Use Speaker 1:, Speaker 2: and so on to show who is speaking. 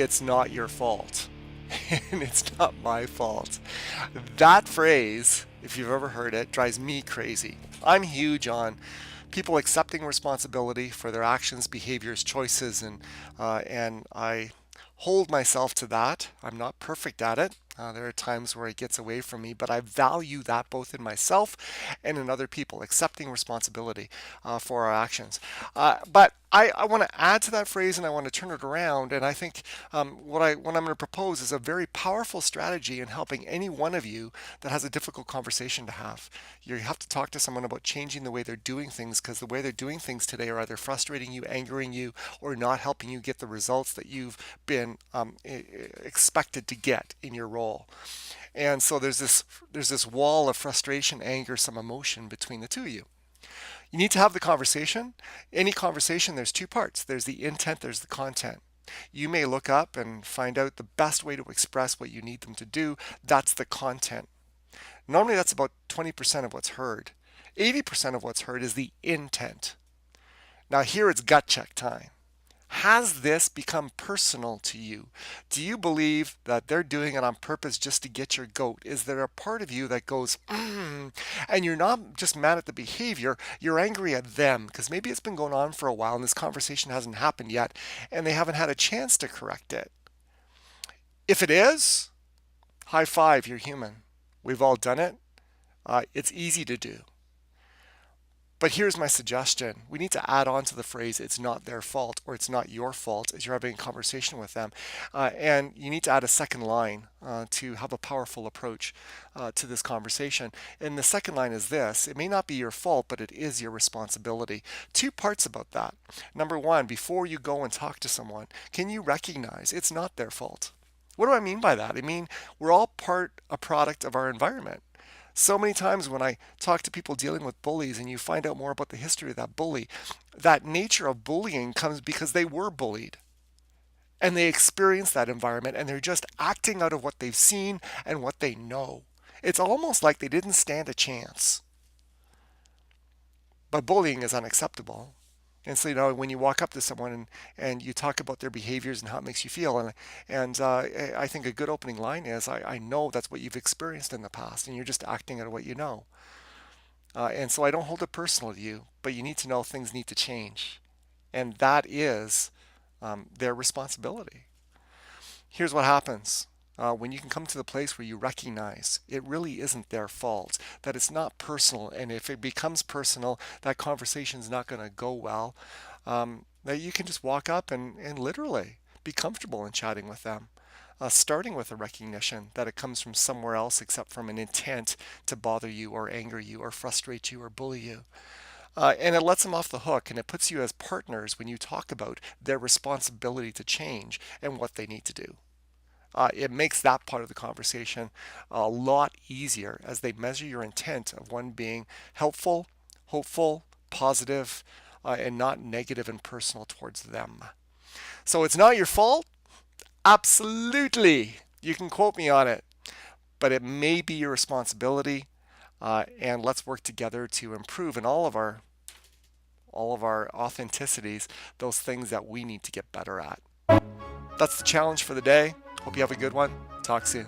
Speaker 1: it's not your fault. And it's not my fault. That phrase, if you've ever heard it, drives me crazy. I'm huge on people accepting responsibility for their actions, behaviors, choices, and I hold myself to that. I'm not perfect at it. There are times where it gets away from me, but I value that both in myself and in other people, accepting responsibility for our actions. But I want to add to that phrase and I want to turn it around. And I think what I'm going to propose is a very powerful strategy in helping any one of you that has a difficult conversation to have. You have to talk to someone about changing the way they're doing things because the way they're doing things today are either frustrating you, angering you, or not helping you get the results that you've been expected to get in your role. And so there's this wall of frustration, anger, some emotion between the two of you. You need to have the conversation. Any conversation, there's two parts. There's the intent, there's the content. You may look up and find out the best way to express what you need them to do. That's the content. Normally that's about 20% of what's heard. 80% of what's heard is the intent. Now here it's gut check time. Has this become personal to you? Do you believe that they're doing it on purpose just to get your goat? Is there a part of you that goes, and you're not just mad at the behavior, you're angry at them because maybe it's been going on for a while and this conversation hasn't happened yet and they haven't had a chance to correct it? If it is, high five, you're human. We've all done it. It's easy to do. But here's my suggestion. We need to add on to the phrase, it's not their fault or it's not your fault as you're having a conversation with them. And you need to add a second line to have a powerful approach to this conversation. And the second line is this: it may not be your fault, but it is your responsibility. Two parts about that. Number one, before you go and talk to someone, can you recognize it's not their fault? What do I mean by that? I mean, we're all a product of our environment. So many times when I talk to people dealing with bullies and you find out more about the history of that bully, that nature of bullying comes because they were bullied and they experience that environment and they're just acting out of what they've seen and what they know. It's almost like they didn't stand a chance. But bullying is unacceptable. And so, when you walk up to someone and you talk about their behaviors and how it makes you feel, and I think a good opening line is, I know that's what you've experienced in the past, and you're just acting out of what you know. And so I don't hold it personal to you, but you need to know things need to change. And that is their responsibility. Here's what happens. When you can come to the place where you recognize it really isn't their fault, that it's not personal, and if it becomes personal, that conversation is not going to go well, that you can just walk up and literally be comfortable in chatting with them, starting with a recognition that it comes from somewhere else except from an intent to bother you or anger you or frustrate you or bully you. And it lets them off the hook and it puts you as partners when you talk about their responsibility to change and what they need to do. It makes that part of the conversation a lot easier as they measure your intent of one being helpful, hopeful, positive, and not negative and personal towards them. So it's not your fault? Absolutely. You can quote me on it, but it may be your responsibility. And let's work together to improve in all of our authenticities, those things that we need to get better at. That's the challenge for the day. Hope you have a good one. Talk soon.